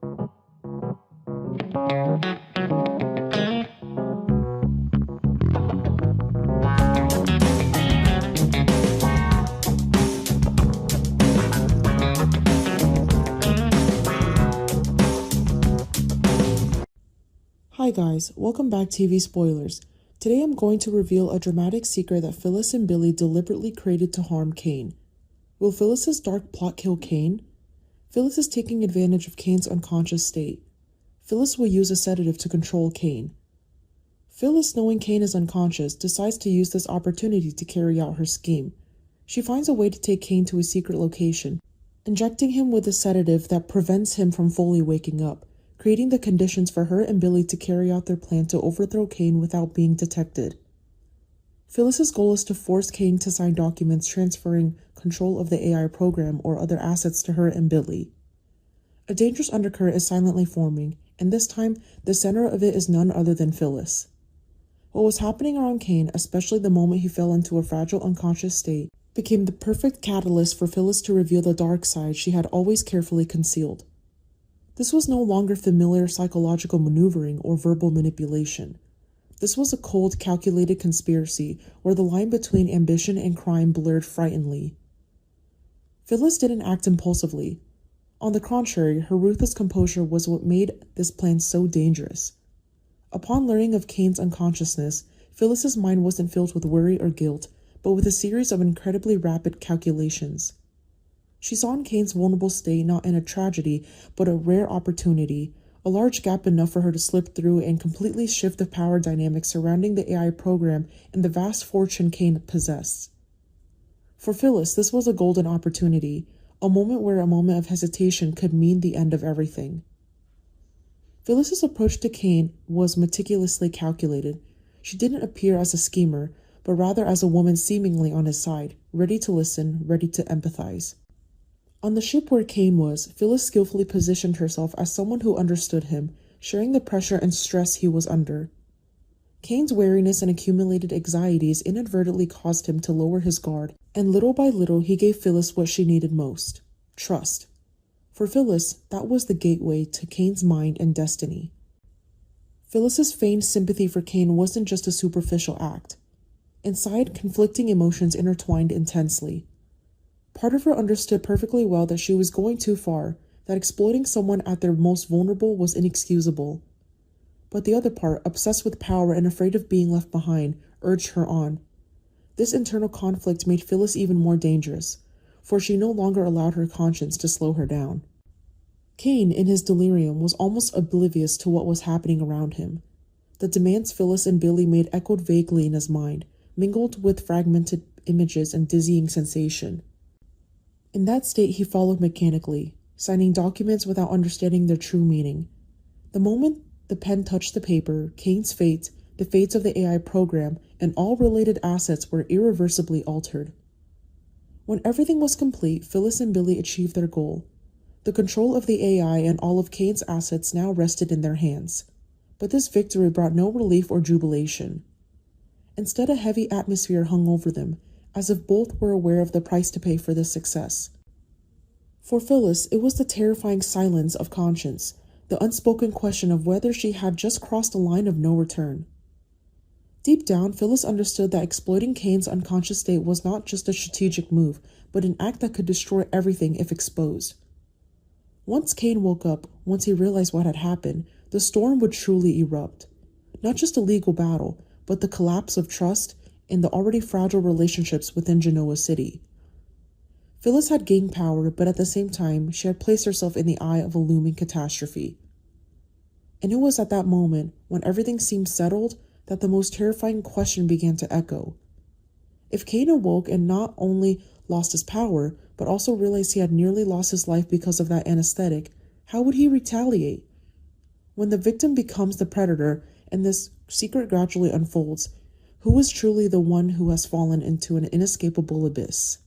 Hi guys, welcome back to TV Spoilers. Today I'm going to reveal a dramatic secret that Phyllis and Billy deliberately created to harm Kane. Will Phyllis's dark plot kill Kane? Phyllis is taking advantage of Kane's unconscious state. Phyllis will use a sedative to control Kane. Phyllis, knowing Kane is unconscious, decides to use this opportunity to carry out her scheme. She finds a way to take Kane to a secret location, injecting him with a sedative that prevents him from fully waking up, creating the conditions for her and Billy to carry out their plan to overthrow Kane without being detected. Phyllis's goal is to force Kane to sign documents transferring control of the AI program or other assets to her and Billy. A dangerous undercurrent is silently forming, and this time, the center of it is none other than Phyllis. What was happening around Kane, especially the moment he fell into a fragile unconscious state, became the perfect catalyst for Phyllis to reveal the dark side she had always carefully concealed. This was no longer familiar psychological maneuvering or verbal manipulation. This was a cold, calculated conspiracy where the line between ambition and crime blurred frighteningly. Phyllis didn't act impulsively. On the contrary, her ruthless composure was what made this plan so dangerous. Upon learning of Kane's unconsciousness, Phyllis's mind wasn't filled with worry or guilt, but with a series of incredibly rapid calculations. She saw in Kane's vulnerable state not in a tragedy, but a rare opportunity, a large gap enough for her to slip through and completely shift the power dynamics surrounding the AI program and the vast fortune Kane possessed. For Phyllis, this was a golden opportunity, a moment where a moment of hesitation could mean the end of everything. Phyllis's approach to Kane was meticulously calculated. She didn't appear as a schemer, but rather as a woman seemingly on his side, ready to listen, ready to empathize. On the ship where Kane was, Phyllis skillfully positioned herself as someone who understood him, sharing the pressure and stress he was under. Kane's wariness and accumulated anxieties inadvertently caused him to lower his guard, and little by little he gave Phyllis what she needed most: trust. For Phyllis, that was the gateway to Kane's mind and destiny. Phyllis's feigned sympathy for Kane wasn't just a superficial act. Inside, conflicting emotions intertwined intensely. Part of her understood perfectly well that she was going too far, that exploiting someone at their most vulnerable was inexcusable. But the other part, obsessed with power and afraid of being left behind, urged her on. This internal conflict made Phyllis even more dangerous, for she no longer allowed her conscience to slow her down. Kane, in his delirium, was almost oblivious to what was happening around him. The demands Phyllis and Billy made echoed vaguely in his mind, mingled with fragmented images and dizzying sensation. In that state, he followed mechanically, signing documents without understanding their true meaning. The moment the pen touched the paper, Kane's fate, the fates of the AI program, and all related assets were irreversibly altered. When everything was complete, Phyllis and Billy achieved their goal. The control of the AI and all of Kane's assets now rested in their hands. But this victory brought no relief or jubilation. Instead, a heavy atmosphere hung over them, as if both were aware of the price to pay for this success. For Phyllis, it was the terrifying silence of conscience, the unspoken question of whether she had just crossed a line of no return. Deep down, Phyllis understood that exploiting Kane's unconscious state was not just a strategic move, but an act that could destroy everything if exposed. Once Kane woke up, once he realized what had happened, the storm would truly erupt. Not just a legal battle, but the collapse of trust in the already fragile relationships within Genoa City. Phyllis had gained power, but at the same time, she had placed herself in the eye of a looming catastrophe. And it was at that moment, when everything seemed settled, that the most terrifying question began to echo. If Kane awoke and not only lost his power, but also realized he had nearly lost his life because of that anesthetic, how would he retaliate? When the victim becomes the predator and this secret gradually unfolds, who is truly the one who has fallen into an inescapable abyss?